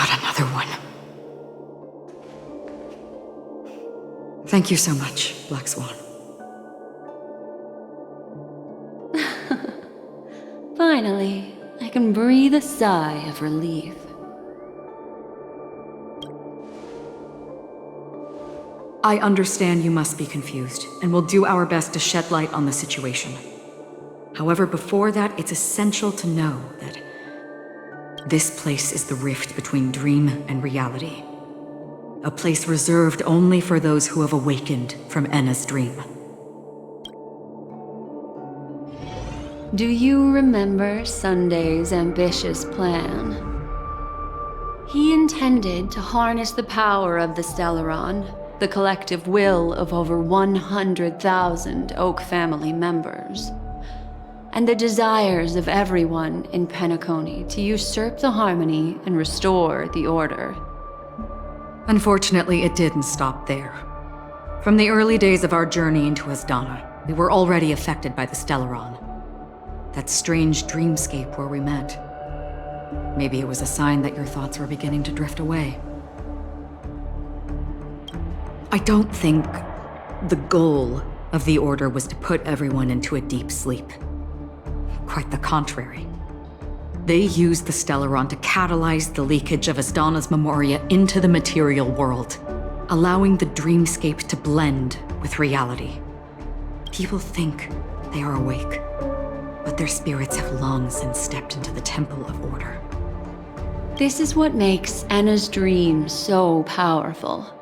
Not another one. Thank you so much, Black Swan. Finally, I can breathe a sigh of relief. I understand you must be confused, and will do our best to shed light on the situation. However, before that, it's essential to know that this place is the rift between dream and reality. A place reserved only for those who have awakened from Enna's dream. Do you remember Sunday's ambitious plan? He intended to harness the power of the Stellaron, the collective will of over 100,000 Oak family members, and the desires of everyone in Penacony to usurp the harmony and restore the order. Unfortunately, it didn't stop there. From the early days of our journey into Asdana, we were already affected by the Stellaron. That strange dreamscape where we met. Maybe it was a sign that your thoughts were beginning to drift away. I don't think the goal of the Order was to put everyone into a deep sleep. Quite the contrary. They used the Stellaron to catalyze the leakage of Asdana's memoria into the material world, allowing the dreamscape to blend with reality. People think they are awake, but their spirits have long since stepped into the Temple of Order. This is what makes Enna's dream so powerful.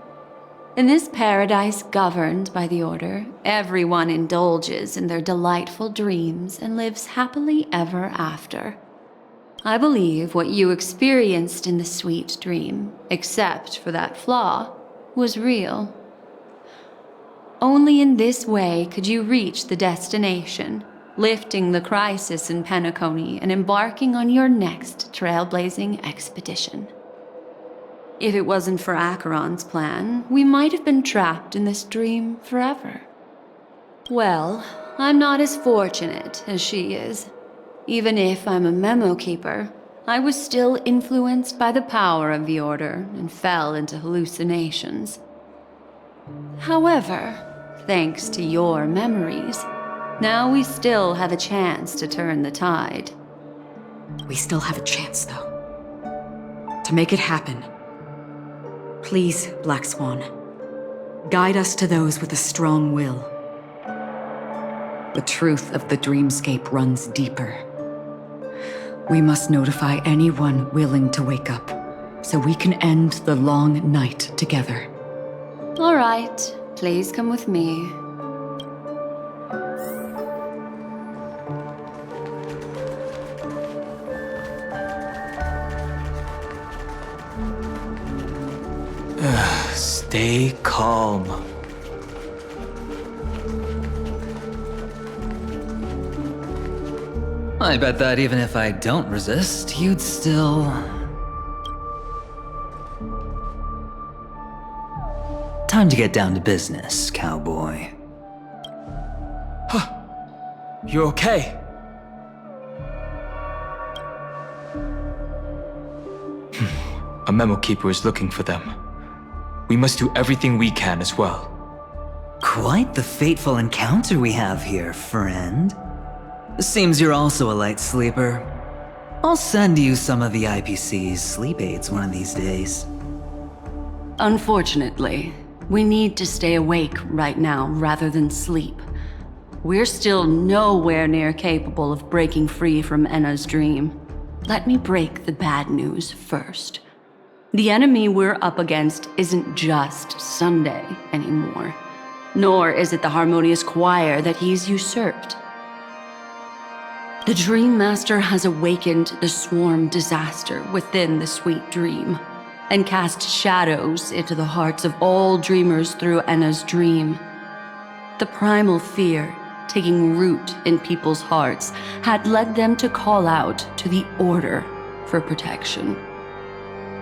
In this paradise governed by the Order, everyone indulges in their delightful dreams and lives happily ever after. I believe what you experienced in the sweet dream, except for that flaw, was real. Only in this way could you reach the destination, lifting the crisis in Penacony and embarking on your next trailblazing expedition. If it wasn't for Acheron's plan, we might have been trapped in this dream forever. Well, I'm not as fortunate as she is. Even if I'm a memo keeper, I was still influenced by the power of the Order and fell into hallucinations. However, thanks to your memories, now we still have a chance to turn the tide. We still have a chance, though. To make it happen, please, Black Swan, guide us to those with a strong will. The truth of the dreamscape runs deeper. We must notify anyone willing to wake up, so we can end the long night together. All right, please come with me. Stay calm. I bet that even if I don't resist, you'd still... Time to get down to business, cowboy. You okay? A memo keeper is looking for them. We must do everything we can as well. Quite the fateful encounter we have here, friend. Seems you're also a light sleeper. I'll send you some of the IPC's sleep aids one of these days. Unfortunately, we need to stay awake right now rather than sleep. We're still nowhere near capable of breaking free from Enna's dream. Let me break the bad news first. The enemy we're up against isn't just Sunday anymore, nor is it the harmonious choir that he's usurped. The Dream Master has awakened the swarm disaster within the sweet dream, and cast shadows into the hearts of all dreamers through Enna's dream. The primal fear taking root in people's hearts had led them to call out to the Order for protection.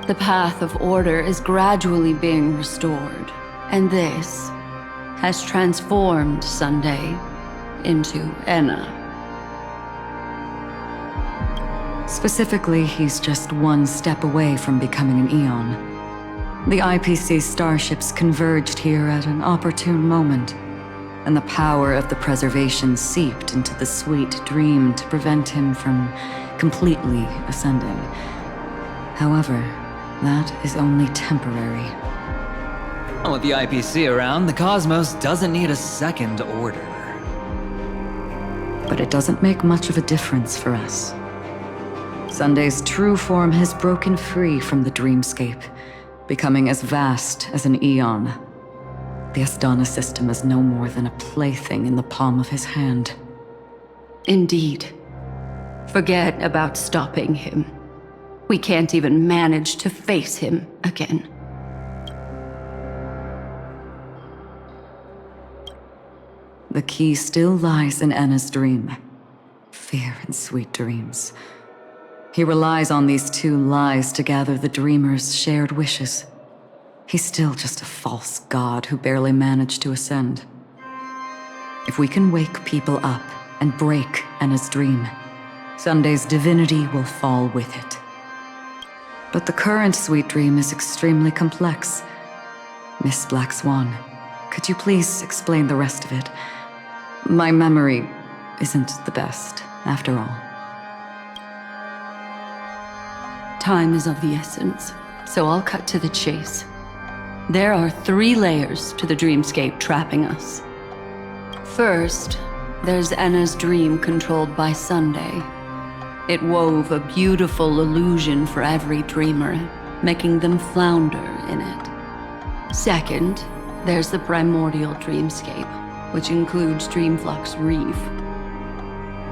The path of order is gradually being restored, and this has transformed Sunday into Enna. Specifically, he's just one step away from becoming an Eon. The IPC starships converged here at an opportune moment, and the power of the preservation seeped into the sweet dream to prevent him from completely ascending. However, that is only temporary. With the IPC around, the cosmos doesn't need a second order. But it doesn't make much of a difference for us. Sunday's true form has broken free from the dreamscape, becoming as vast as an Eon. The Asdana System is no more than a plaything in the palm of his hand. Indeed. Forget about stopping him. We can't even manage to face him again. The key still lies in Enna's dream. Fear and sweet dreams. He relies on these two lies to gather the dreamer's shared wishes. He's still just a false god who barely managed to ascend. If we can wake people up and break Enna's dream, Sunday's divinity will fall with it. But the current sweet dream is extremely complex. Miss Black Swan, could you please explain the rest of it? My memory isn't the best, after all. Time is of the essence, so I'll cut to the chase. There are 3 layers to the dreamscape trapping us. First, there's Enna's dream controlled by Sunday. It wove a beautiful illusion for every dreamer, making them flounder in it. Second, there's the primordial dreamscape, which includes Dreamflux Reef.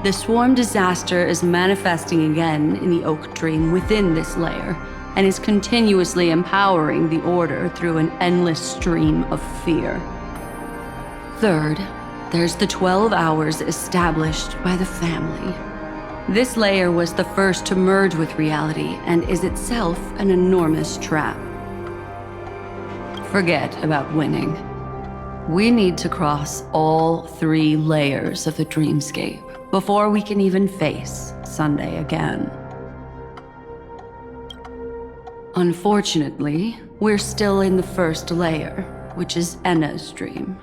The swarm disaster is manifesting again in the Oak Dream within this layer, and is continuously empowering the Order through an endless stream of fear. Third, there's the 12 hours established by the family. This layer was the first to merge with reality and is itself an enormous trap. Forget about winning. We need to cross all 3 layers of the dreamscape before we can even face Sunday again. Unfortunately, we're still in the first layer, which is Enna's dream.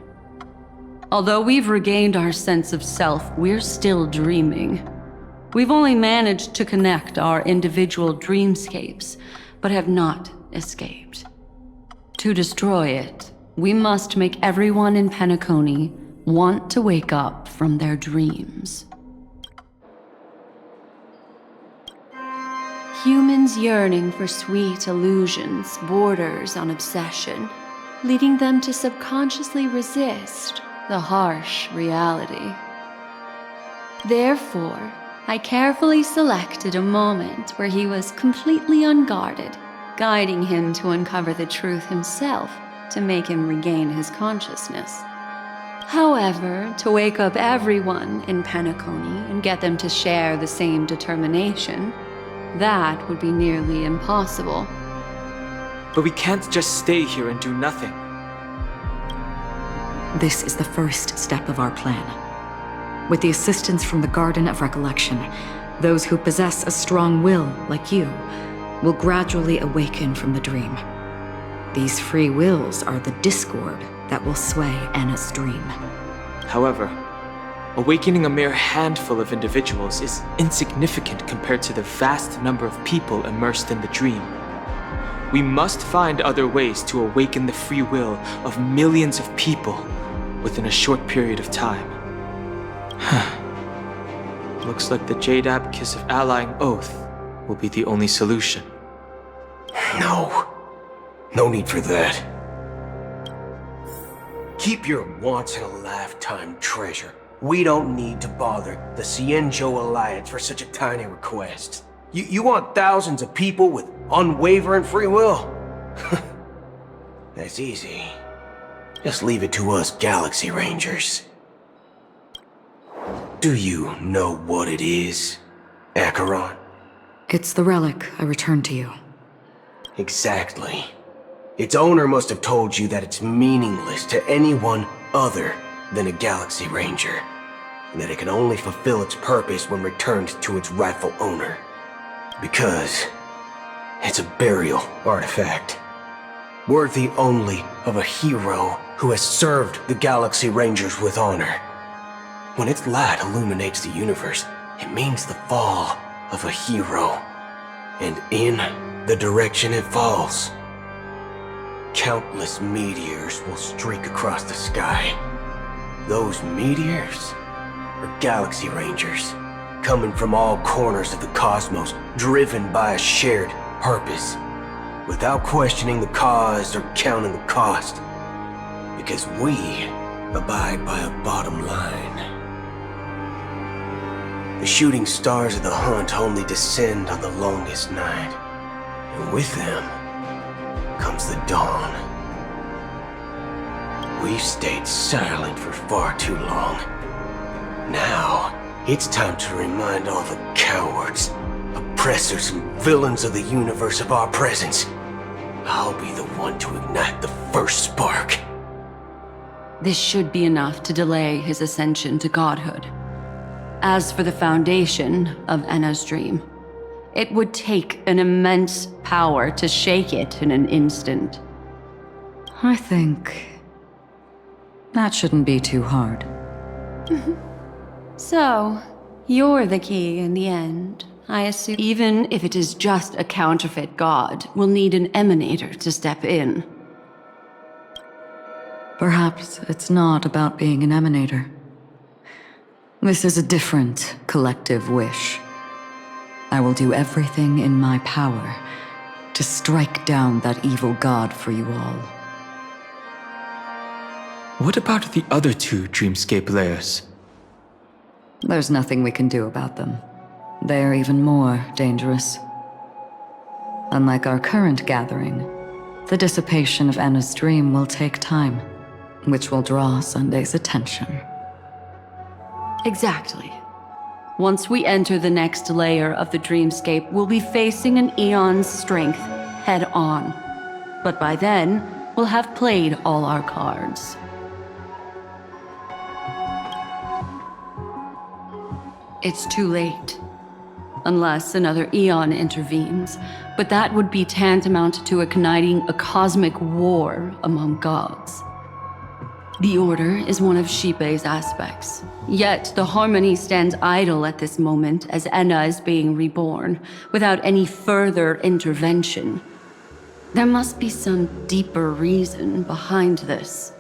Although we've regained our sense of self, we're still dreaming. We've only managed to connect our individual dreamscapes, but have not escaped. To destroy it, we must make everyone in Penacony want to wake up from their dreams. Humans yearning for sweet illusions borders on obsession, leading them to subconsciously resist the harsh reality. Therefore, I carefully selected a moment where he was completely unguarded, guiding him to uncover the truth himself to make him regain his consciousness. However, to wake up everyone in Penacony and get them to share the same determination, that would be nearly impossible. But we can't just stay here and do nothing. This is the first step of our plan. With the assistance from the Garden of Recollection, those who possess a strong will, like you, will gradually awaken from the dream. These free wills are the discord that will sway Enna's dream. However, awakening a mere handful of individuals is insignificant compared to the vast number of people immersed in the dream. We must find other ways to awaken the free will of millions of people within a short period of time. Looks like the Jade Abacus of Allying Oath will be the only solution. No need for that. Keep your once-in-a-lifetime treasure. We don't need to bother the Cienjo Alliance for such a tiny request. You want thousands of people with unwavering free will? That's easy. Just leave it to us Galaxy Rangers. Do you know what it is, Acheron? It's the relic I returned to you. Exactly. Its owner must have told you that it's meaningless to anyone other than a Galaxy Ranger, and that it can only fulfill its purpose when returned to its rightful owner. Because it's a burial artifact, worthy only of a hero who has served the Galaxy Rangers with honor. When its light illuminates the universe, it means the fall of a hero. And in the direction it falls, countless meteors will streak across the sky. Those meteors are Galaxy Rangers, coming from all corners of the cosmos, driven by a shared purpose, without questioning the cause or counting the cost, because we abide by a bottom line. The shooting stars of the hunt only descend on the longest night, and with them comes the dawn. We've stayed silent for far too long. Now, it's time to remind all the cowards, oppressors, and villains of the universe of our presence. I'll be the one to ignite the first spark. This should be enough to delay his ascension to godhood. As for the foundation of Enna's dream, it would take an immense power to shake it in an instant. I think that shouldn't be too hard. So, you're the key in the end, I assume. Even if it is just a counterfeit god, we'll need an emanator to step in. Perhaps it's not about being an emanator. This is a different collective wish. I will do everything in my power to strike down that evil god for you all. What about the other two dreamscape layers? There's nothing we can do about them. They're even more dangerous. Unlike our current gathering, the dissipation of Enna's dream will take time, which will draw Sunday's attention. Exactly. Once we enter the next layer of the dreamscape, we'll be facing an eon's strength head on. But by then, we'll have played all our cards. It's too late. Unless another eon intervenes, but that would be tantamount to igniting a cosmic war among gods. The Order is one of Xipe's aspects, yet the Harmony stands idle at this moment as Enna is being reborn, without any further intervention. There must be some deeper reason behind this.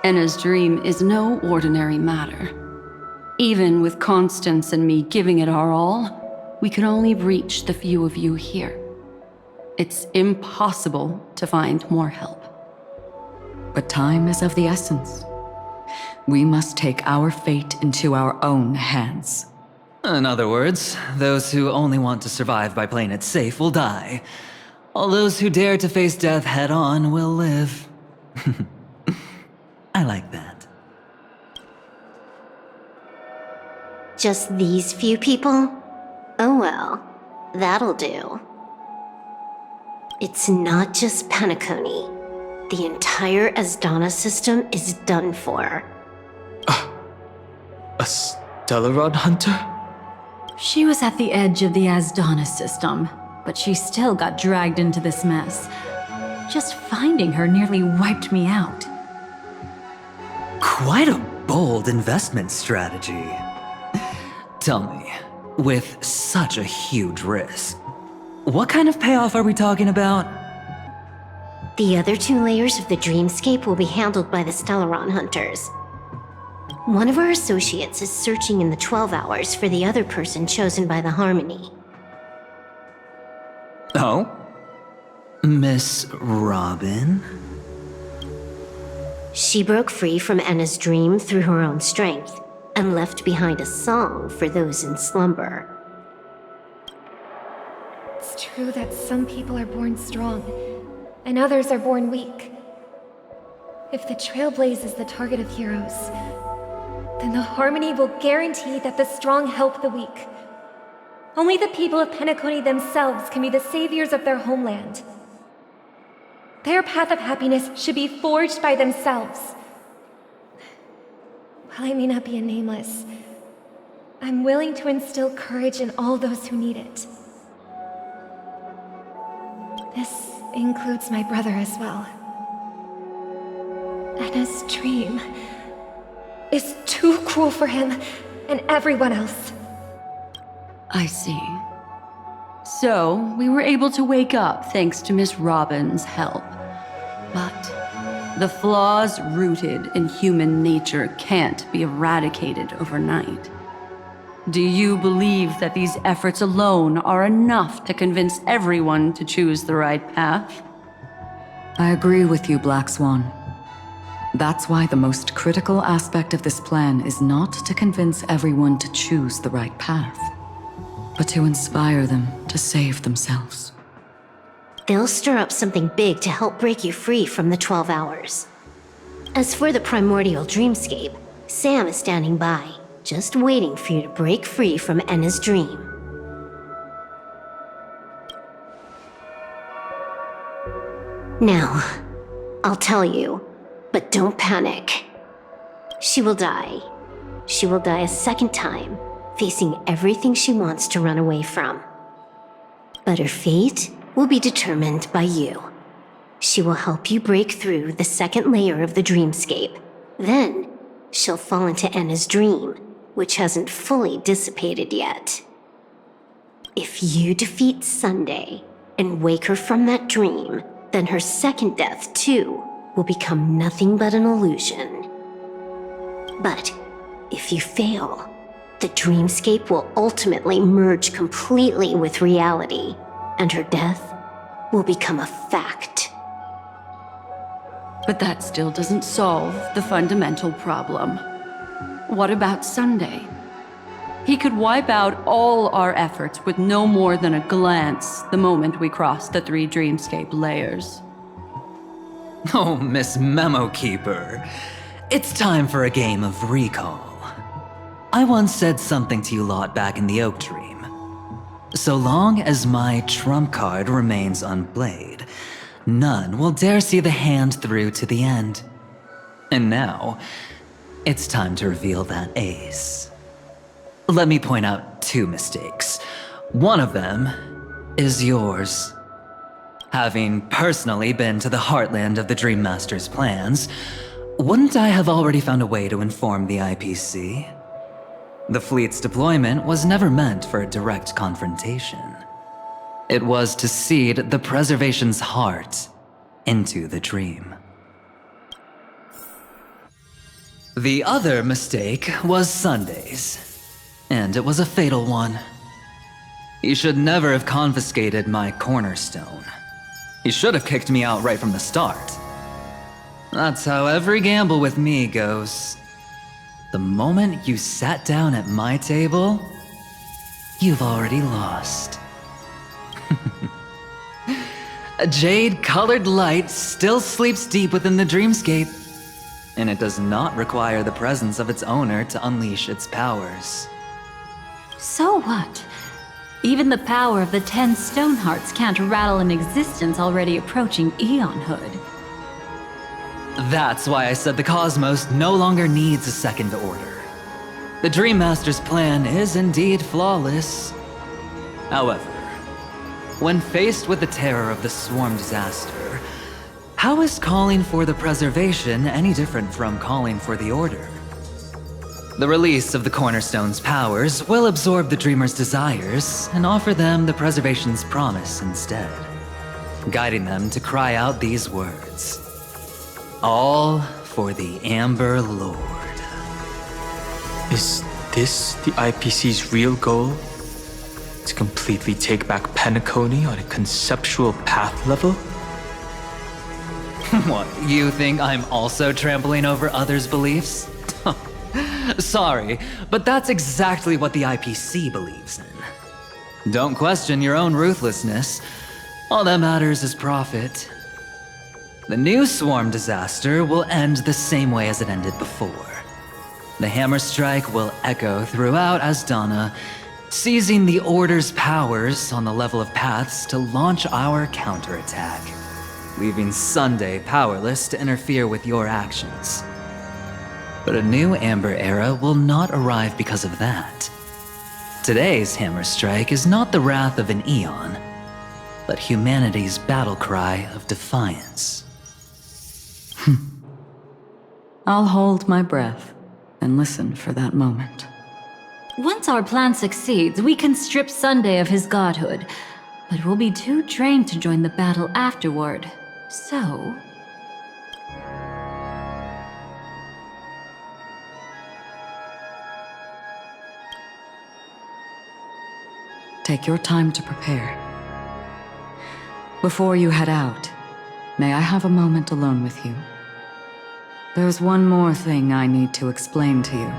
Enna's dream is no ordinary matter. Even with Constance and me giving it our all, we can only reach the few of you here. It's impossible to find more help. But time is of the essence. We must take our fate into our own hands. In other words, those who only want to survive by playing it safe will die. All those who dare to face death head on will live. I like that. Just these few people? Oh well, that'll do. It's not just Penacony. The entire Asdana System is done for. A Stellaron hunter? She was at the edge of the Asdana System, but she still got dragged into this mess. Just finding her nearly wiped me out. Quite a bold investment strategy. Tell me, with such a huge risk, what kind of payoff are we talking about? The other two layers of the dreamscape will be handled by the Stellaron hunters. One of our associates is searching in the 12 hours for the other person chosen by the Harmony. Oh? Miss Robin? She broke free from Enna's dream through her own strength, and left behind a song for those in slumber. It's true that some people are born strong, and others are born weak. If the Trailblaze is the target of heroes, then the Harmony will guarantee that the strong help the weak. Only the people of Penacony themselves can be the saviors of their homeland. Their path of happiness should be forged by themselves. While I may not be a nameless, I'm willing to instill courage in all those who need it. includes my brother as well. Anna's dream is too cruel for him and everyone else. I see. So, we were able to wake up thanks to Miss Robin's help. But the flaws rooted in human nature can't be eradicated overnight. Do you believe that these efforts alone are enough to convince everyone to choose the right path? I agree with you, Black Swan. That's why the most critical aspect of this plan is not to convince everyone to choose the right path, but to inspire them to save themselves. They'll stir up something big to help break you free from the 12 hours. As for the primordial dreamscape, Sam is standing by, just waiting for you to break free from Enna's dream. Now, I'll tell you, but don't panic. She will die. She will die a second time, facing everything she wants to run away from. But her fate will be determined by you. She will help you break through the second layer of the dreamscape. Then, she'll fall into Enna's dream, which hasn't fully dissipated yet. If you defeat Sunday and wake her from that dream, then her second death, too, will become nothing but an illusion. But if you fail, the dreamscape will ultimately merge completely with reality, and her death will become a fact. But that still doesn't solve the fundamental problem. What about Sunday? He could wipe out all our efforts with no more than a glance the moment we cross the 3 dreamscape layers. Oh, Miss Memo Keeper. It's time for a game of recall. I once said something to you lot back in the Oak Dream. So long as my trump card remains unplayed, none will dare see the hand through to the end. And now, it's time to reveal that ace. Let me point out 2 mistakes. One of them is yours. Having personally been to the heartland of the Dream Master's plans, wouldn't I have already found a way to inform the IPC? The fleet's deployment was never meant for a direct confrontation. It was to seed the preservation's heart into the dream. The other mistake was Sunday's, and it was a fatal one. He should never have confiscated my cornerstone. He should have kicked me out right from the start. That's how every gamble with me goes. The moment you sat down at my table, you've already lost. A jade-colored light still sleeps deep within the dreamscape, and it does not require the presence of its owner to unleash its powers. So what? Even the power of the 10 Stonehearts can't rattle an existence already approaching eonhood. That's why I said the cosmos no longer needs a second order. The Dream Master's plan is indeed flawless. However, when faced with the terror of the swarm disaster, how is calling for the preservation any different from calling for the order? The release of the Cornerstone's powers will absorb the Dreamer's desires and offer them the preservation's promise instead, guiding them to cry out these words. All for the Amber Lord. Is this the IPC's real goal? To completely take back Penacony on a conceptual path level? What, you think I'm also trampling over others' beliefs? Sorry, but that's exactly what the IPC believes in. Don't question your own ruthlessness. All that matters is profit. The new swarm disaster will end the same way as it ended before. The hammer strike will echo throughout Asdana, seizing the Order's powers on the level of paths to launch our counterattack, leaving Sunday powerless to interfere with your actions. But a new Amber Era will not arrive because of that. Today's hammer strike is not the wrath of an eon. but humanity's battle cry of defiance. I'll hold my breath and listen for that moment. Once our plan succeeds, we can strip Sunday of his godhood, but we'll be too drained to join the battle afterward. So... take your time to prepare. Before you head out, may I have a moment alone with you? There's one more thing I need to explain to you.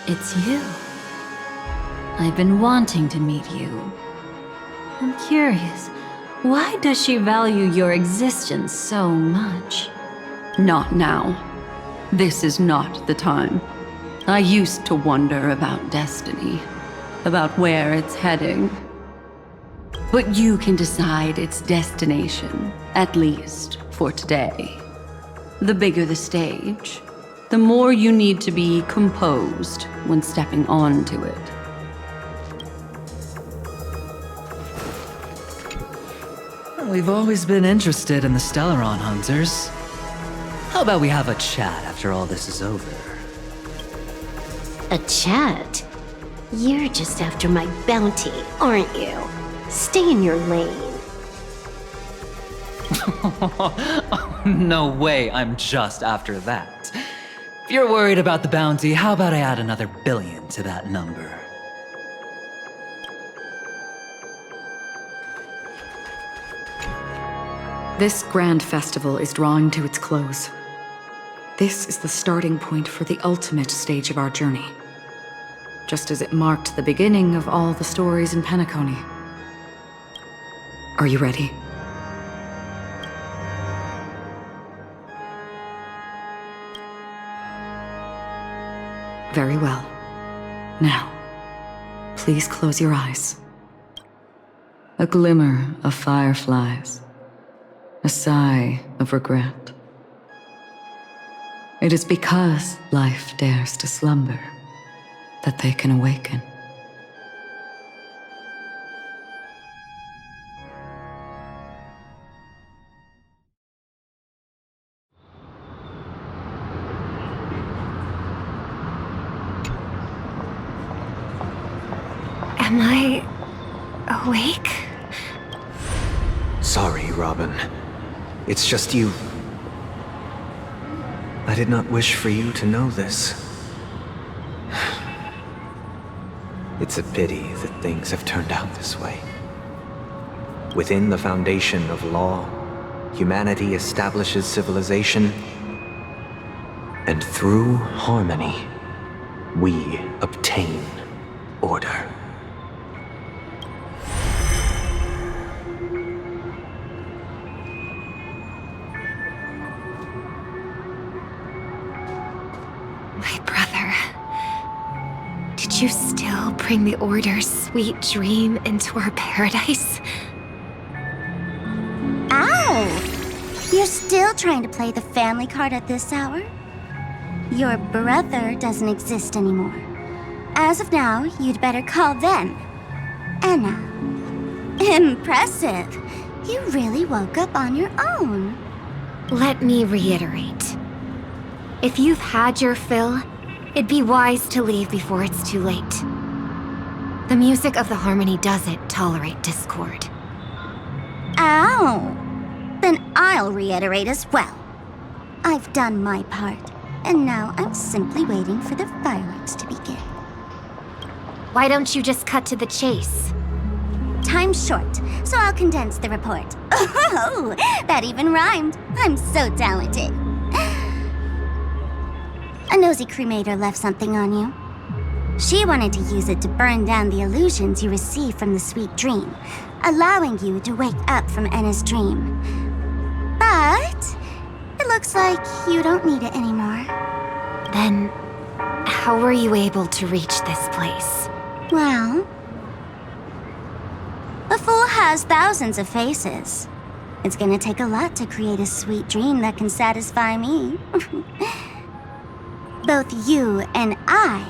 It's you. I've been wanting to meet you. I'm curious, why does she value your existence so much? Not now. This is not the time. I used to wonder about destiny, about where it's heading. But you can decide its destination, at least for today. The bigger the stage, the more you need to be composed when stepping onto it. We've always been interested in the Stellaron Hunters. How about we have a chat after all this is over? A chat? You're just after my bounty, aren't you? Stay in your lane. No way I'm just after that. If you're worried about the bounty, how about I add another billion to that number? This grand festival is drawing to its close. This is the starting point for the ultimate stage of our journey, just as it marked the beginning of all the stories in Penacony. Are you ready? Very well. Now, please close your eyes. A glimmer of fireflies. A sigh of regret. It is because life dares to slumber that they can awaken. Am I awake? Sorry, Robin. It's just you. I did not wish for you to know this. It's a pity that things have turned out this way. Within the foundation of law, humanity establishes civilization, and through harmony, we obtain order. My brother. Did you still bring the Order's sweet dream into our paradise? Ow! You're still trying to play the family card at this hour? Your brother doesn't exist anymore. As of now, you'd better call them Anna. Impressive. You really woke up on your own. Let me reiterate. If you've had your fill, it'd be wise to leave before it's too late. The music of the harmony doesn't tolerate discord. Ow! Then I'll reiterate as well. I've done my part, and now I'm simply waiting for the fireworks to begin. Why don't you just cut to the chase? Time's short, so I'll condense the report. Oh, that even rhymed. I'm so talented. A nosy cremator left something on you. She wanted to use it to burn down the illusions you received from the sweet dream, allowing you to wake up from Anna's dream. But it looks like you don't need it anymore. Then, how were you able to reach this place? Well, a fool has thousands of faces. It's gonna take a lot to create a sweet dream that can satisfy me. Both you and I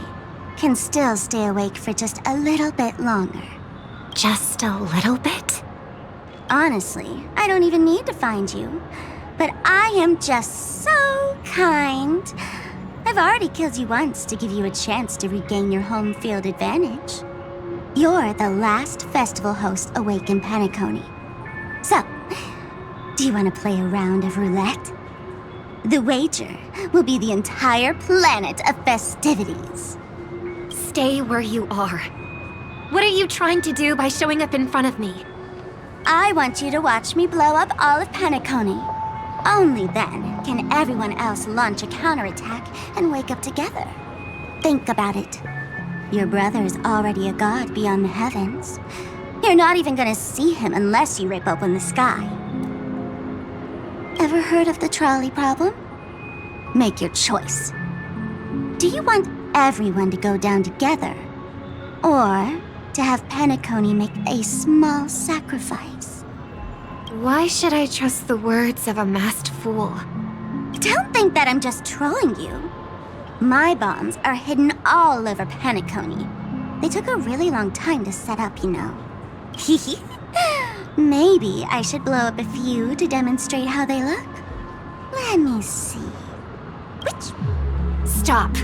can still stay awake for just a little bit longer. Just a little bit? Honestly, I don't even need to find you. But I am just so kind. I've already killed you once to give you a chance to regain your home field advantage. You're the last festival host awake in Penacony. So, do you want to play a round of roulette? The wager will be the entire planet of festivities. Stay where you are. What are you trying to do by showing up in front of me? I want you to watch me blow up all of Penacony. Only then can everyone else launch a counterattack and wake up together. Think about it. Your brother is already a god beyond the heavens. You're not even gonna see him unless you rip open the sky. Ever heard of the trolley problem? Make your choice. Do you want everyone to go down together? Or to have Penacony make a small sacrifice? Why should I trust the words of a masked fool? Don't think that I'm just trolling you. My bombs are hidden all over Penacony. They took a really long time to set up, you know. Maybe I should blow up a few to demonstrate how they look. Let me see. Which? Stop.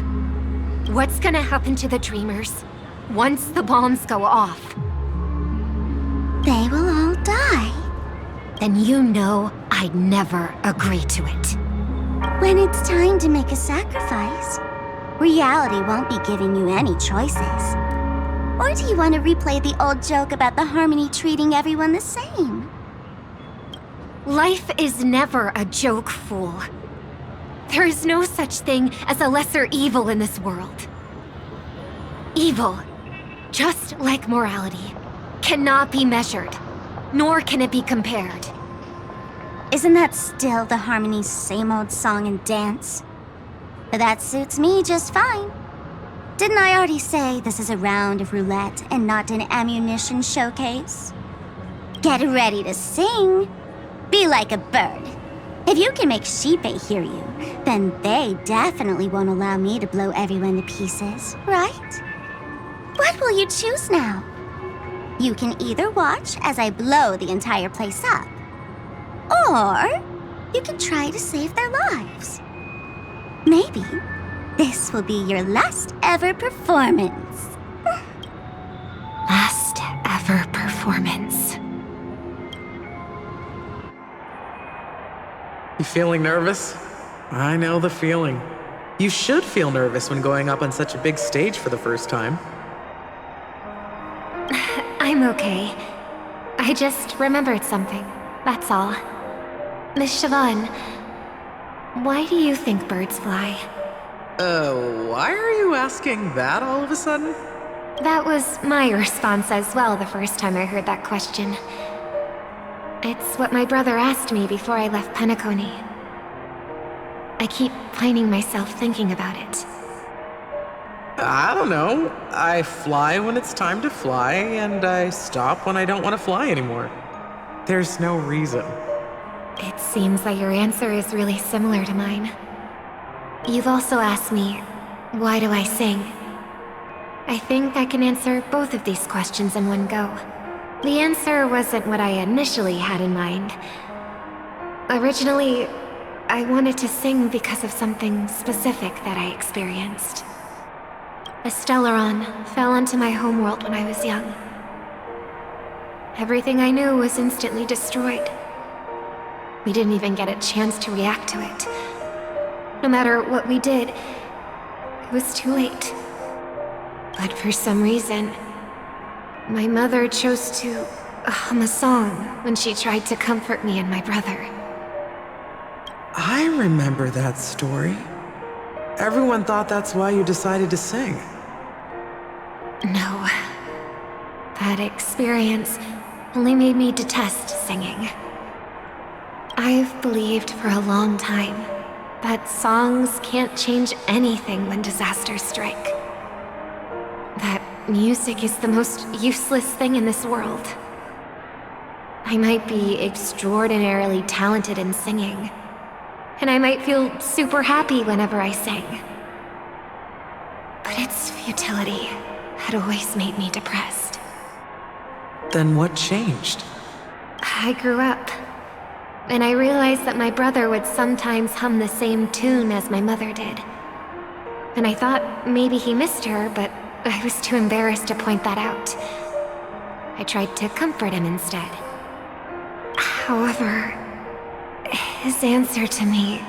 What's gonna happen to the dreamers once the bombs go off? They will all die. Then you know I'd never agree to it. When it's time to make a sacrifice, reality won't be giving you any choices. Or do you want to replay the old joke about the Harmony treating everyone the same? Life is never a joke, fool. There is no such thing as a lesser evil in this world. Evil, just like morality, cannot be measured, nor can it be compared. Isn't that still the Harmony's same old song and dance? But that suits me just fine. Didn't I already say this is a round of roulette and not an ammunition showcase? Get ready to sing. Be like a bird. If you can make Sheepei hear you, then they definitely won't allow me to blow everyone to pieces, right? What will you choose now? You can either watch as I blow the entire place up, or you can try to save their lives. Maybe this will be your last ever performance. Last ever performance. You feeling nervous? I know the feeling. You should feel nervous when going up on such a big stage for the first time. I'm okay. I just remembered something, that's all. Miss Siobhan, why do you think birds fly? Why are you asking that all of a sudden? That was my response as well the first time I heard that question. It's what my brother asked me before I left Penacony. I keep finding myself thinking about it. I don't know. I fly when it's time to fly, and I stop when I don't want to fly anymore. There's no reason. It seems that your answer is really similar to mine. You've also asked me, why do I sing? I think I can answer both of these questions in one go. The answer wasn't what I initially had in mind. Originally, I wanted to sing because of something specific that I experienced. A Stellaron fell onto my homeworld when I was young. Everything I knew was instantly destroyed. We didn't even get a chance to react to it. No matter what we did, it was too late. But for some reason, my mother chose to hum a song when she tried to comfort me and my brother. I remember that story. Everyone thought that's why you decided to sing. No. That experience only made me detest singing. I've believed for a long time that songs can't change anything when disasters strike. That music is the most useless thing in this world. I might be extraordinarily talented in singing, and I might feel super happy whenever I sing. But it's futility had always made me depressed. Then what changed? I grew up, and I realized that my brother would sometimes hum the same tune as my mother did. And I thought maybe he missed her, but I was too embarrassed to point that out. I tried to comfort him instead. However, his answer to me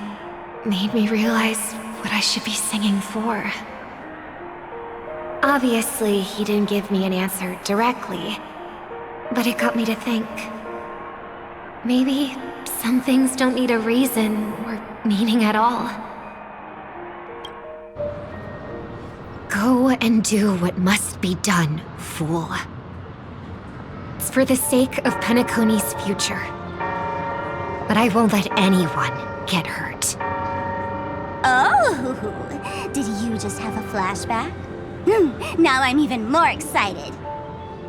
made me realize what I should be singing for. Obviously, he didn't give me an answer directly, but it got me to think. Maybe some things don't need a reason or meaning at all. Go and do what must be done, fool. It's for the sake of Penacony's future. But I won't let anyone get hurt. Oh, did you just have a flashback? Now I'm even more excited.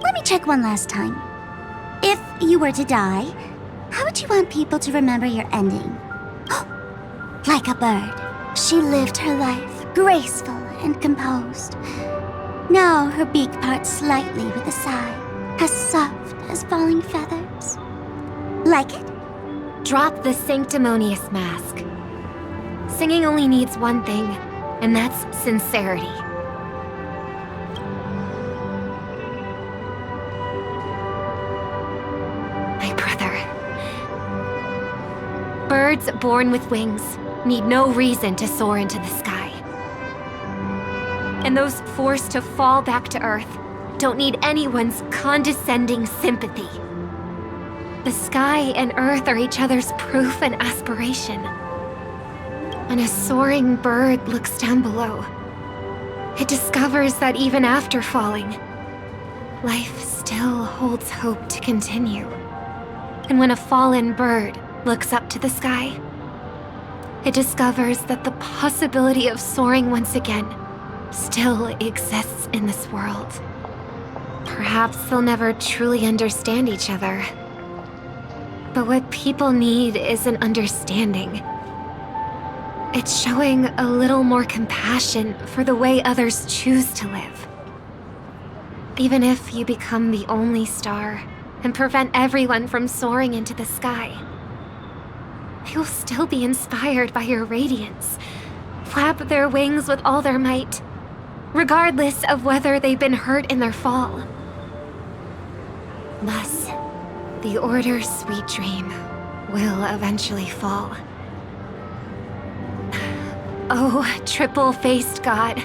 Let me check one last time. If you were to die, how would you want people to remember your ending? Like a bird, she lived her life graceful and composed. Now her beak parts slightly with a sigh, as soft as falling feathers. Like it? Drop the sanctimonious mask. Singing only needs one thing, and that's sincerity. My brother. Birds born with wings need no reason to soar into the sky. And those forced to fall back to Earth don't need anyone's condescending sympathy. The sky and Earth are each other's proof and aspiration. When a soaring bird looks down below, it discovers that even after falling, life still holds hope to continue. And when a fallen bird looks up to the sky, it discovers that the possibility of soaring once again still exists in this world. Perhaps they'll never truly understand each other. But what people need is an understanding. It's showing a little more compassion for the way others choose to live. Even if you become the only star and prevent everyone from soaring into the sky, they will still be inspired by your radiance, flap their wings with all their might, regardless of whether they've been hurt in their fall. Thus, the Order's sweet dream will eventually fall. Oh, triple-faced God.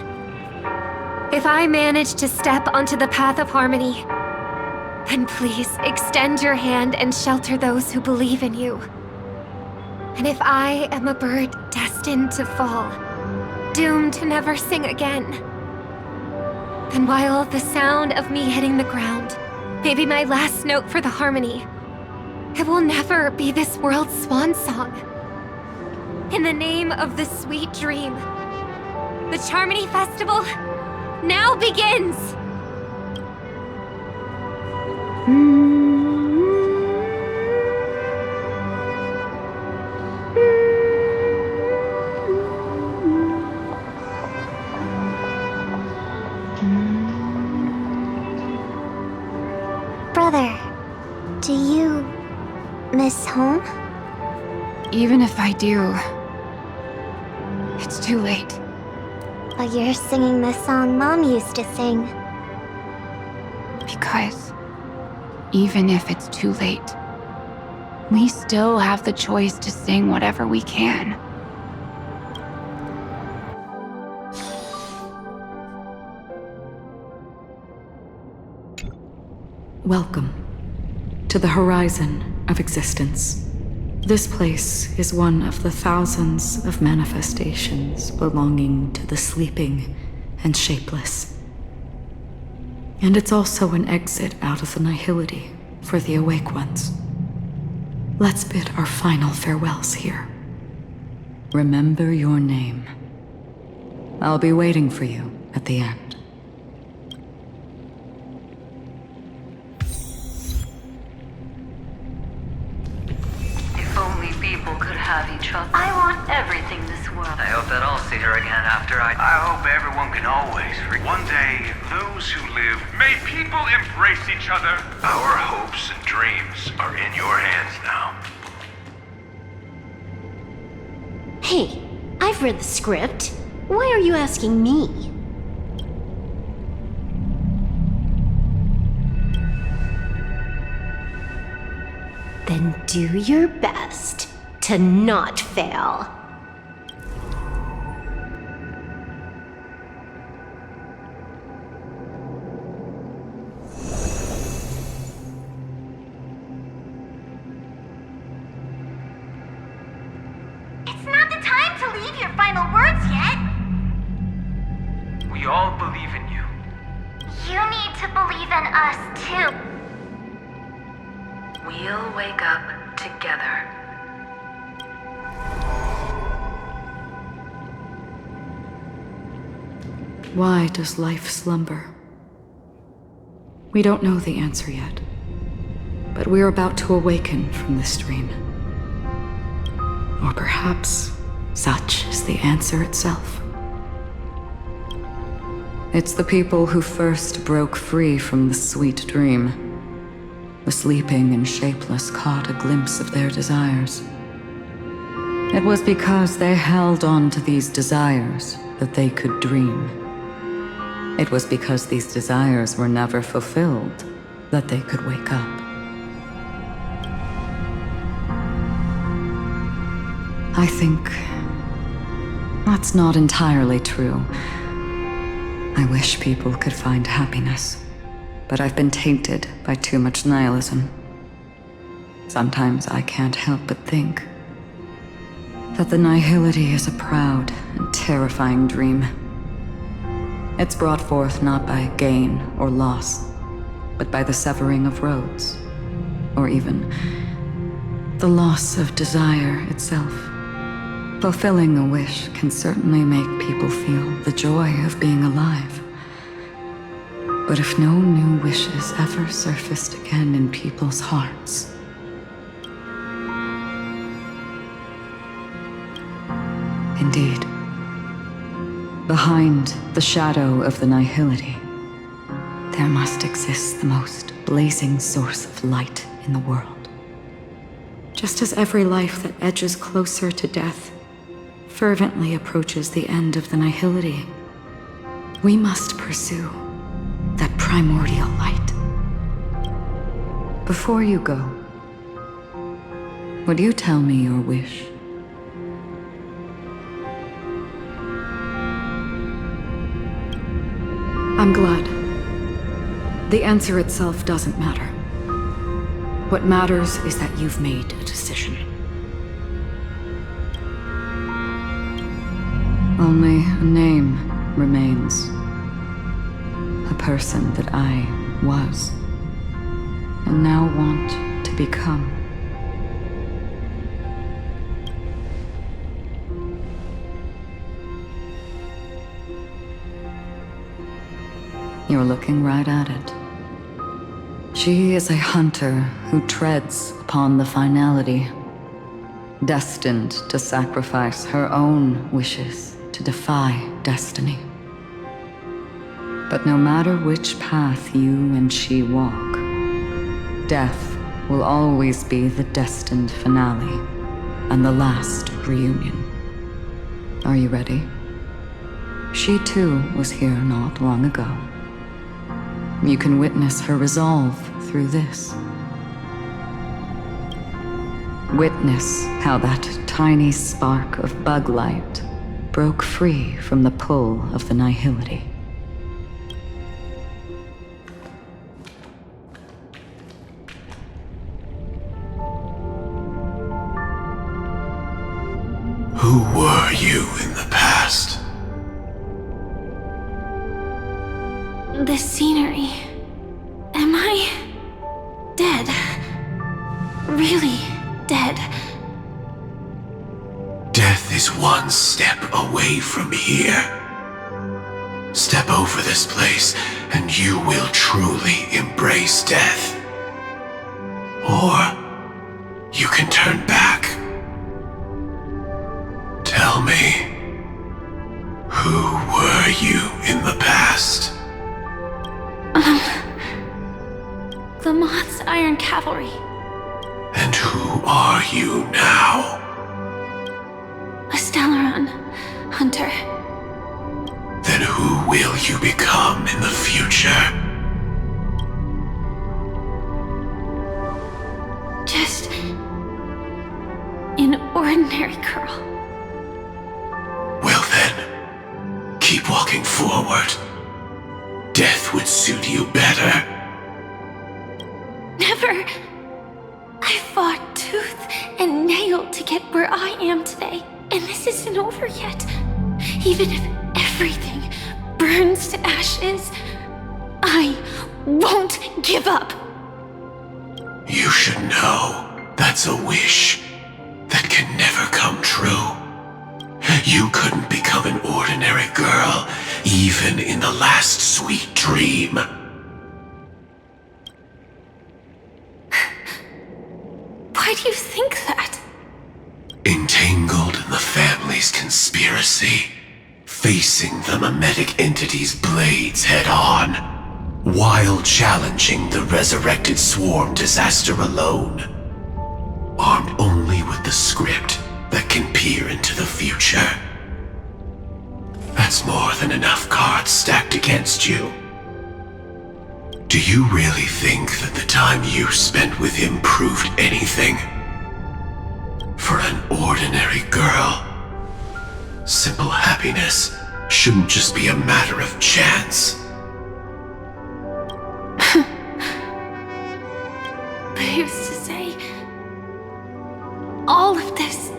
If I manage to step onto the path of harmony, then please extend your hand and shelter those who believe in you. And if I am a bird destined to fall, doomed to never sing again, then while the sound of me hitting the ground may be my last note for the harmony, it will never be this world's swan song. In the name of the sweet dream, the Charmony Festival now begins! Brother, do you miss home? Even if I do, it's too late. But you're singing the song Mom used to sing. Because even if it's too late, we still have the choice to sing whatever we can. Welcome to the horizon of existence. This place is one of the thousands of manifestations belonging to the sleeping and shapeless. And it's also an exit out of the nihility for the awake ones. Let's bid our final farewells here. Remember your name. I'll be waiting for you at the end. If only people could have each other. I want everything this world. I hope that I'll see her again after I hope everyone can always one day, those who live, may people embrace each other. Our hopes and dreams are in your hands now. Hey, I've read the script. Why are you asking me? Then do your best to not fail. It's not the time to leave your final words yet. We all believe in you. You need to believe in us too. We'll wake up together. Why does life slumber? We don't know the answer yet, but we're about to awaken from this dream. Or perhaps such is the answer itself. It's the people who first broke free from the sweet dream. The sleeping and shapeless caught a glimpse of their desires. It was because they held on to these desires that they could dream. It was because these desires were never fulfilled that they could wake up. I think that's not entirely true. I wish people could find happiness, but I've been tainted by too much nihilism. Sometimes I can't help but think that the nihility is a proud and terrifying dream. It's brought forth not by gain or loss, but by the severing of roads, or even the loss of desire itself. Fulfilling a wish can certainly make people feel the joy of being alive. But if no new wishes ever surfaced again in people's hearts, indeed, behind the shadow of the nihility, there must exist the most blazing source of light in the world. Just as every life that edges closer to death fervently approaches the end of the nihility, we must pursue that primordial light. Before you go, would you tell me your wish? I'm glad. The answer itself doesn't matter. What matters is that you've made a decision. Only a name remains. A person that I was, and now want to become. You're looking right at it. She is a hunter who treads upon the finality, destined to sacrifice her own wishes to defy destiny. But no matter which path you and she walk, death will always be the destined finale and the last reunion. Are you ready? She too was here not long ago. You can witness her resolve through this. Witness how that tiny spark of bug light broke free from the pull of the nihility. Who were you in the past? The scenery. Am I dead? Really dead? Death is one step away from here. Step over this place and you will truly embrace death. Or you can turn back Tell me, who were you in the past? The Moth's Iron Cavalry. And who are you now? A Stellaron hunter. Then who will you become in the future? Just an ordinary girl. Well then, keep walking forward. Death would suit you better. Never. I fought tooth and nail to get where I am today, and this isn't over yet. Even if everything burns to ashes, I won't give up. You should know that's a wish that can never come true. You couldn't become an ordinary girl, even in the last sweet dream. Why do you think that? Entangled in the family's conspiracy, facing the mimetic entity's blades head-on, while challenging the resurrected swarm disaster alone, armed only with the script that can peer into the future. That's more than enough cards stacked against you. Do you really think that the time you spent with him proved anything? For an ordinary girl, simple happiness shouldn't just be a matter of chance. But who's to say all of this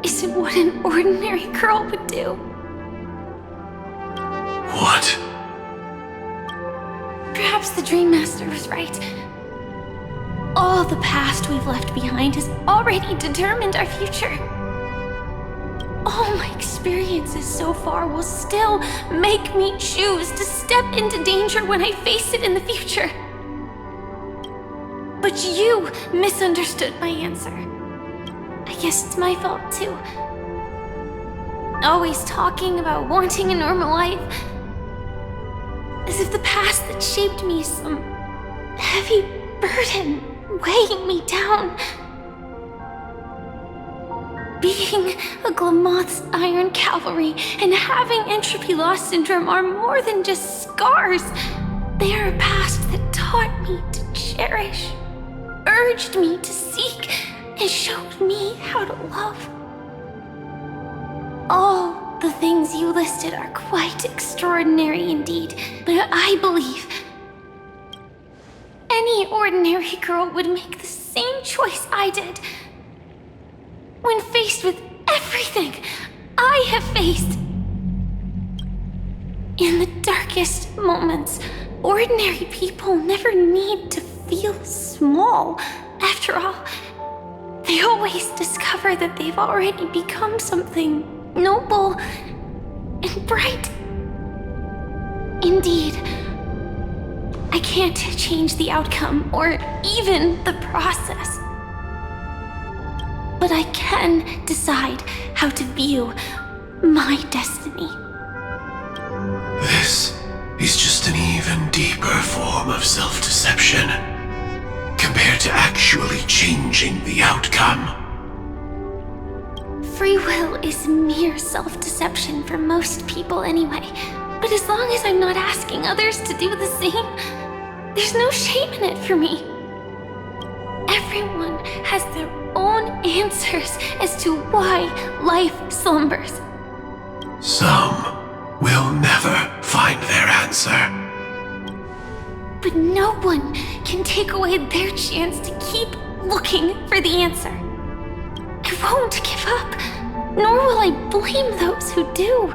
isn't what an ordinary girl would do? What? Perhaps the Dream Master was right. All the past we've left behind has already determined our future. All my experiences so far will still make me choose to step into danger when I face it in the future. But you misunderstood my answer. I guess it's my fault too. Always talking about wanting a normal life, as if the past that shaped me is some heavy burden weighing me down. Being a Glamoth's Iron Cavalry and having entropy loss syndrome are more than just scars. They are a past that taught me to cherish, urged me to seek, and showed me how to love. All the things you listed are quite extraordinary indeed, but I believe any ordinary girl would make the same choice I did. When faced with everything I have faced. In the darkest moments, ordinary people never need to feel small. After all, they always discover that they've already become something noble and bright. Indeed, I can't change the outcome or even the process. But I can decide how to view my destiny. This is just an even deeper form of self-deception compared to actually changing the outcome. Free will is mere self-deception for most people anyway. But as long as I'm not asking others to do the same, there's no shame in it for me. Everyone has their own answers as to why life slumbers. Some will never find their answer. But no one can take away their chance to keep looking for the answer. I won't give up, nor will I blame those who do.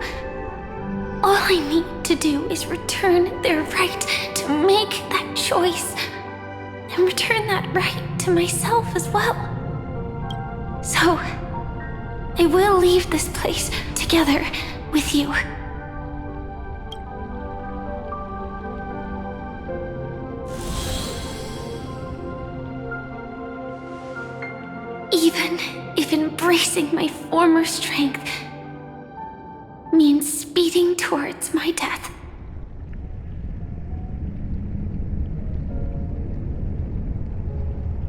All I need to do is return their right to make that choice, and return that right to myself as well. So, I will leave this place together with you. Even if embracing my former strength means speeding towards my death.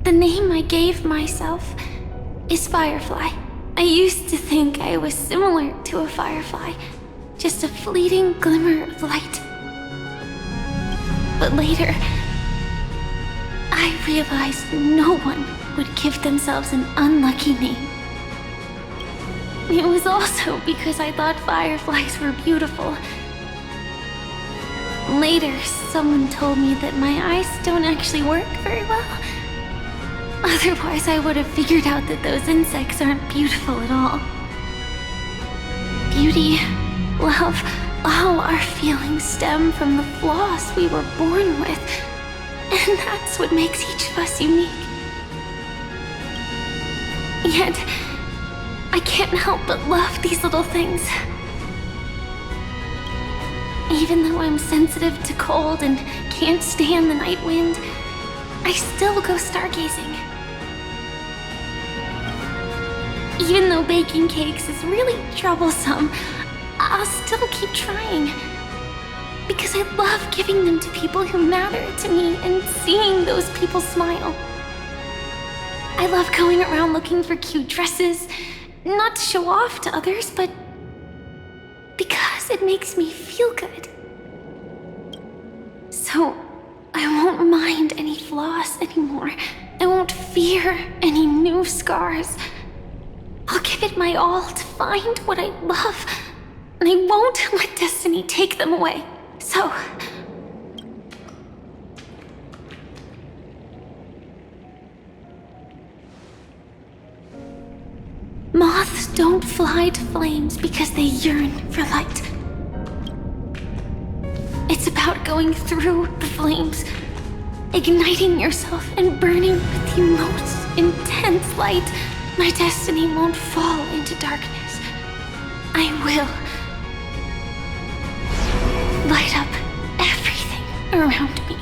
The name I gave myself is Firefly. I used to think I was similar to a firefly, just a fleeting glimmer of light. But later, I realized no one would give themselves an unlucky name. It was also because I thought fireflies were beautiful. Later, someone told me that my eyes don't actually work very well. Otherwise, I would have figured out that those insects aren't beautiful at all. Beauty, love, all our feelings stem from the flaws we were born with. And that's what makes each of us unique. Yet, I can't help but love these little things. Even though I'm sensitive to cold and can't stand the night wind, I still go stargazing. Even though baking cakes is really troublesome, I'll still keep trying. Because I love giving them to people who matter to me and seeing those people smile. I love going around looking for cute dresses, not to show off to others, but because it makes me feel good. So, I won't mind any flaws anymore. I won't fear any new scars. I'll give it my all to find what I love, and I won't let destiny take them away. So... Moths don't fly to flames because they yearn for light. It's about going through the flames, igniting yourself and burning with the most intense light. My destiny won't fall into darkness. I will light up everything around me.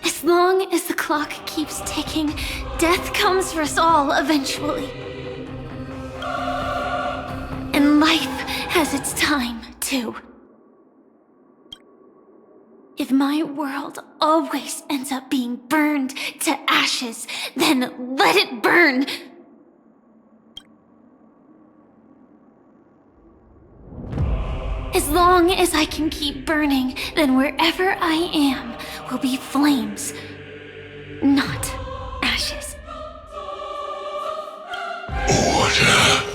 As long as the clock keeps ticking, death comes for us all eventually. And life has its time, too. If my world always ends up being burned to ashes, then let it burn! As long as I can keep burning, then wherever I am will be flames, not ashes. Order.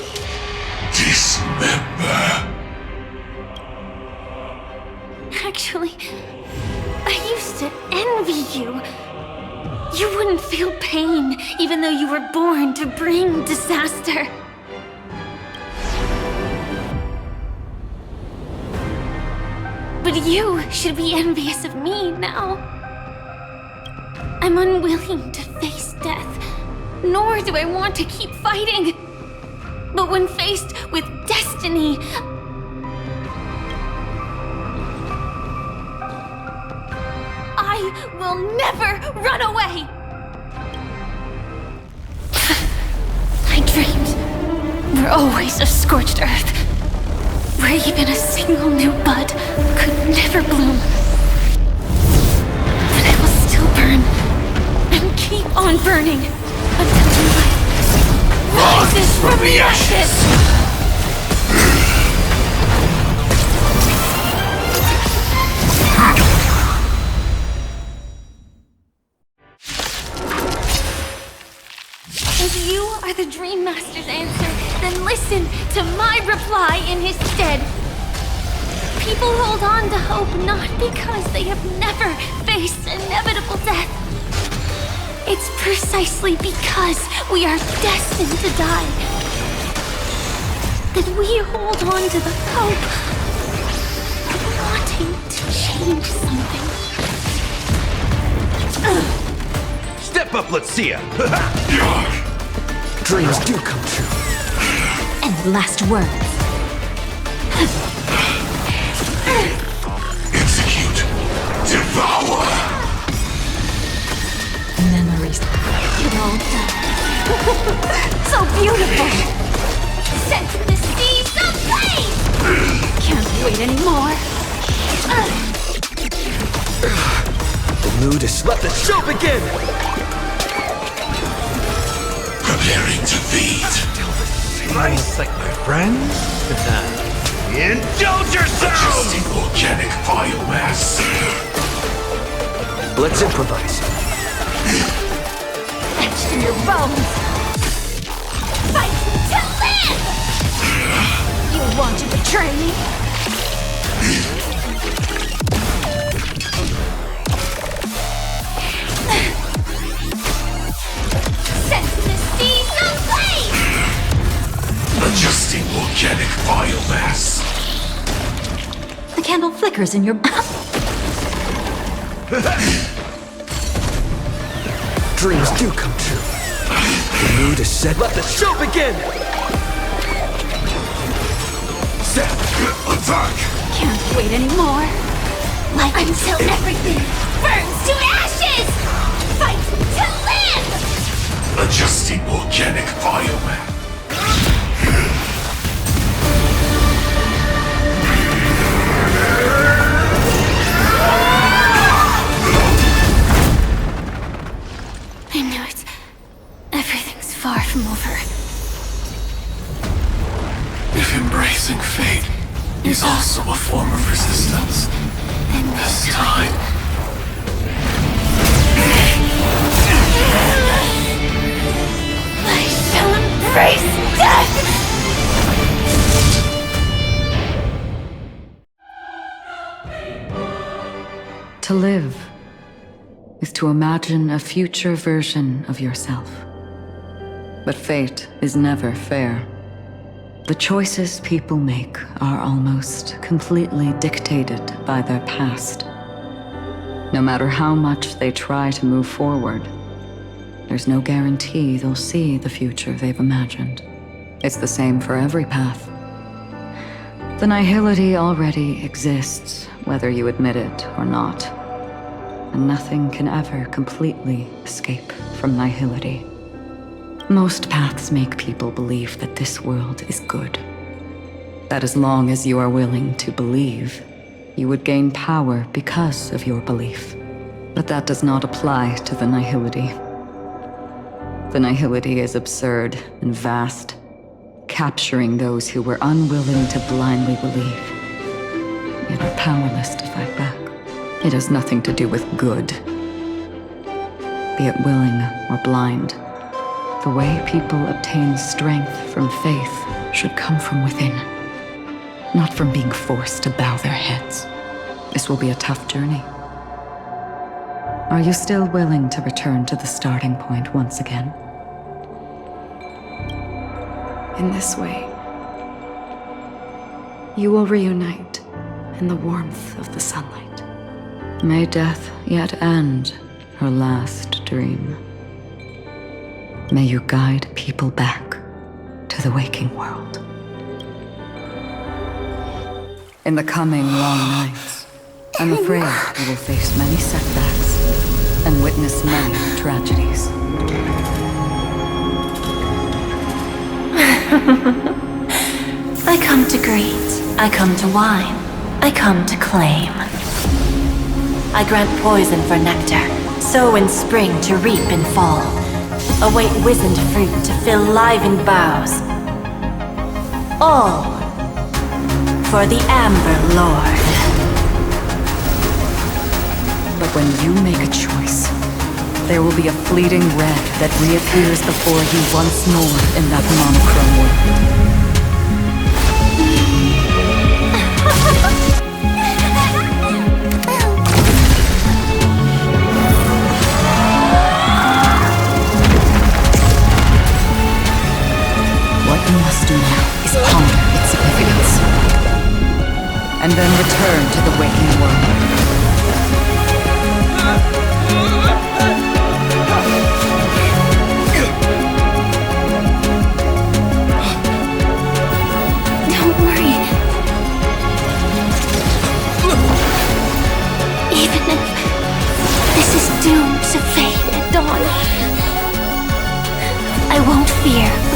Dismember. Actually, I used to envy you. You wouldn't feel pain, even though you were born to bring disaster. But you should be envious of me now. I'm unwilling to face death, nor do I want to keep fighting. But when faced with destiny, I will never run away! My dreams were always of scorched earth, where even a single new bud could never bloom. But I will still burn, and keep on burning, until new life rises from the ashes! If you are the Dream Master's answer, then listen to my reply in his stead. People hold on to hope not because they have never faced inevitable death. It's precisely because we are destined to die that we hold on to the hope of wanting to change something. Step up, let's see ya! Dreams do come true. And last words. Execute. Devour. Memories. all done. So beautiful! Sense the seas of flame! Can't wait anymore. The mood is... Let the show begin! Preparing to feed. Nice, like my friends? Indulge yourself! Adjusting organic biomass. Let's improvise. Etched in your bones! Fight to live! You want to betray me? Sense the seas of flame! Adjusting organic biomass. The candle flickers in your... Dreams do come true. The mood is set. Let the show begin! Set! Attack! Can't wait anymore. Light until everything burns to ashes! Fight to live! Adjusting organic biomass. I knew it. Everything's far from over. If embracing fate is also a form of resistance, Then this time, I shall embrace death! To live is to imagine a future version of yourself. But fate is never fair. The choices people make are almost completely dictated by their past. No matter how much they try to move forward, there's no guarantee they'll see the future they've imagined. It's the same for every path. The nihility already exists, whether you admit it or not. And nothing can ever completely escape from nihility. Most paths make people believe that this world is good. That as long as you are willing to believe, you would gain power because of your belief. But that does not apply to the nihility. The nihility is absurd and vast, capturing those who were unwilling to blindly believe, yet are powerless to fight back. It has nothing to do with good, be it willing or blind. The way people obtain strength from faith should come from within, not from being forced to bow their heads. This will be a tough journey. Are you still willing to return to the starting point once again? In this way, you will reunite in the warmth of the sunlight. May death yet end her last dream. May you guide people back to the waking world. In the coming long nights, I'm afraid you will face many setbacks and witness many tragedies. I come to greet, I come to whine, I come to claim. I grant poison for nectar, sow in spring to reap in fall. Await wizened fruit to fill livened boughs. All for the Amber Lord. But when you make a choice, there will be a fleeting red that reappears before you once more in that monochrome world. What you must do now is ponder its significance, and then return to the waking world. Don't worry. Even if this is doomed to fade at dawn,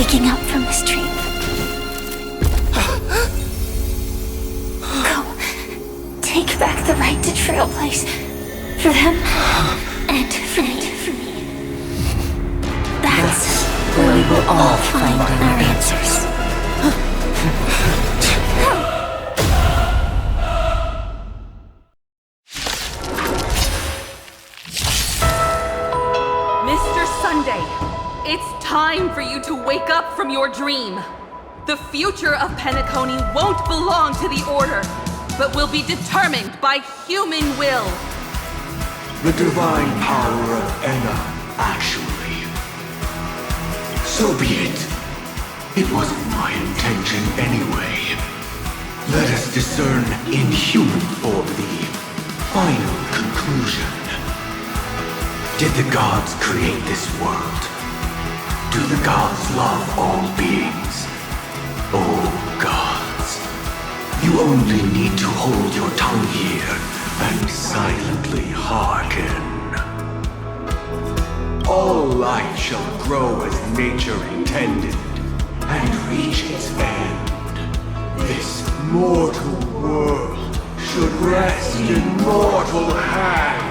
waking up from this dream. Go. Take back the right to Trailblaze. For them, and for me. That's where we will all find our answers. Mr. Sunday, it's time for you to wake up from your dream. The future of Penacony won't belong to the Order, but will be determined by human will. The divine power of Enna, actually. So be it. It wasn't my intention anyway. Let us discern in human form the final conclusion. Did the gods create this world? Do the gods love all beings? Oh gods, you only need to hold your tongue here and silently hearken. All life shall grow as nature intended and reach its end. This mortal world should rest in mortal hands.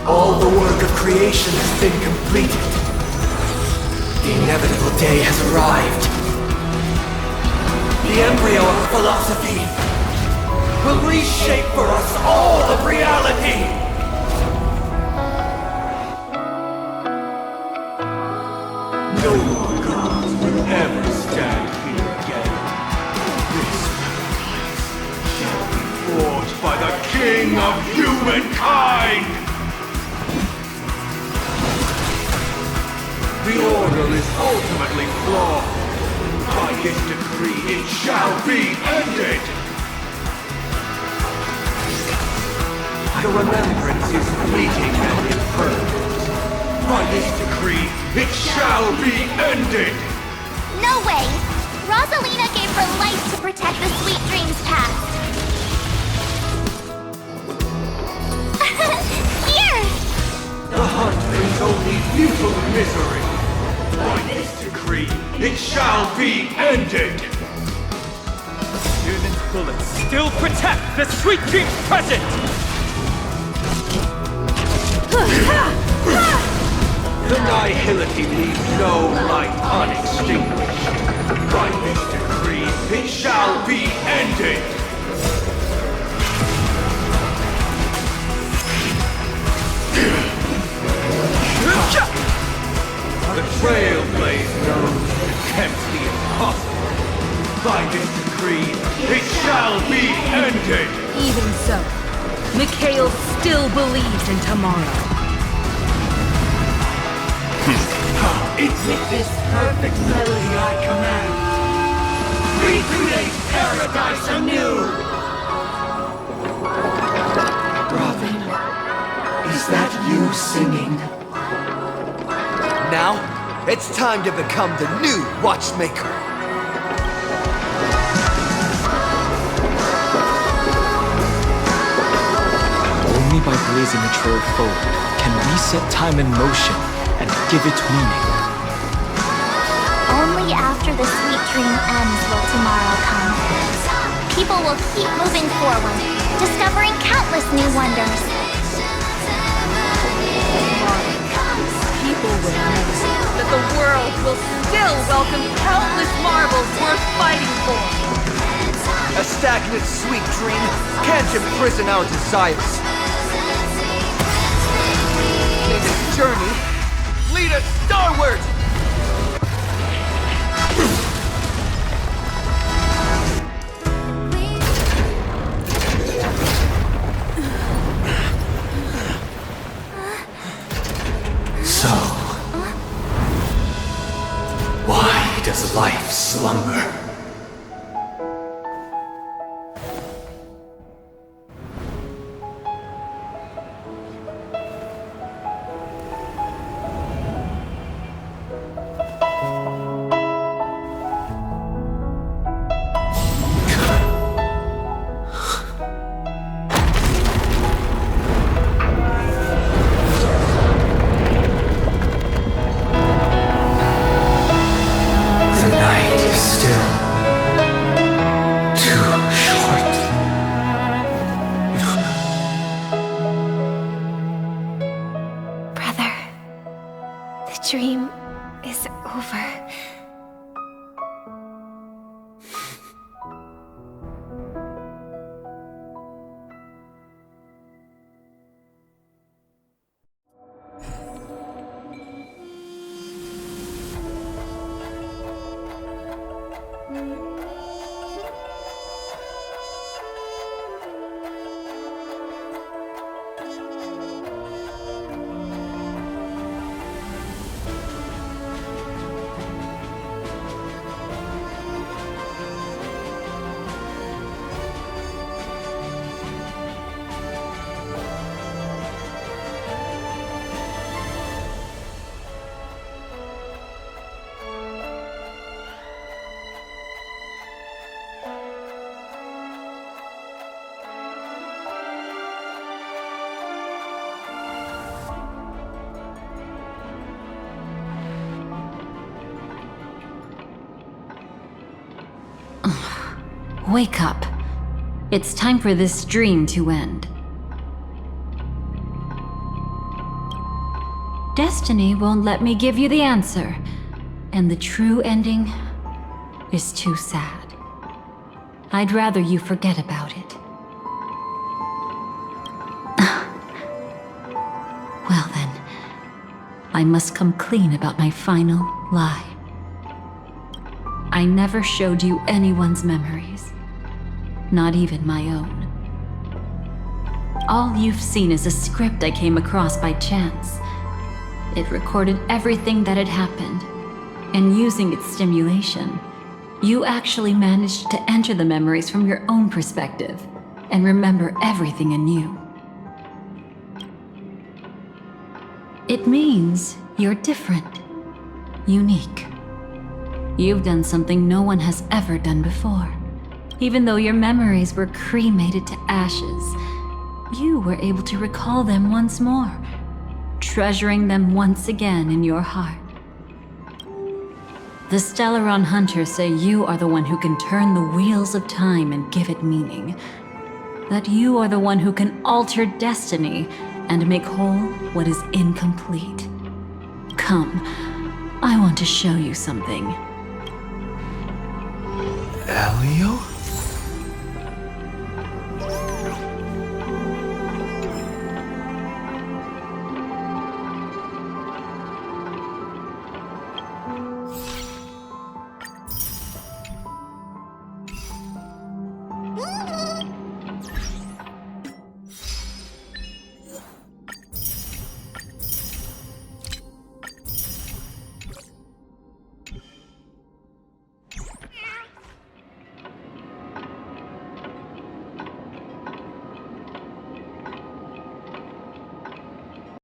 All the work of creation has been completed. The inevitable day has arrived. The embryo of philosophy will reshape for us all of reality. No more gods will ever stand here again. This paradise shall be forged by the King of humankind. The order is ultimately flawed. By this decree, it shall be ended. The remembrance is fleeting and impermanent. By this decree, it shall be ended. No way! Rosalina gave her life to protect the Sweet Dreams Path. Here! The hunt brings only futile misery. By this decree, it shall be ended. Human bullets still protect the Sweet Dreams present! The nihility leaves no light unextinguished. By this decree, it shall be ended. The Trailblaze knows and attempts the impossible. By this decree, it shall be ended. Even so, Mikhail still believes in tomorrow. It's with this perfect melody I command. Recreate paradise anew! Robin, is that you singing? Now, it's time to become the new Watchmaker. Only by blazing a trail forward can we set time in motion and give it meaning. Only after the sweet dream ends will tomorrow come. People will keep moving forward, discovering countless new wonders. People will know that the world will still welcome countless marvels worth fighting for. A stagnant sweet dream can't imprison our desires. May this journey lead us starward! So, why does life slumber? dream is over. Wake up. It's time for this dream to end. Destiny won't let me give you the answer, and the true ending is too sad. I'd rather you forget about it. Well then, I must come clean about my final lie. I never showed you anyone's memories, not even my own. All you've seen is a script I came across by chance. It recorded everything that had happened, and using its stimulation, you actually managed to enter the memories from your own perspective and remember everything anew. It means you're different, unique. You've done something no one has ever done before. Even though your memories were cremated to ashes, you were able to recall them once more, treasuring them once again in your heart. The Stellaron Hunters say you are the one who can turn the wheels of time and give it meaning. That you are the one who can alter destiny and make whole what is incomplete. Come, I want to show you something. Elio?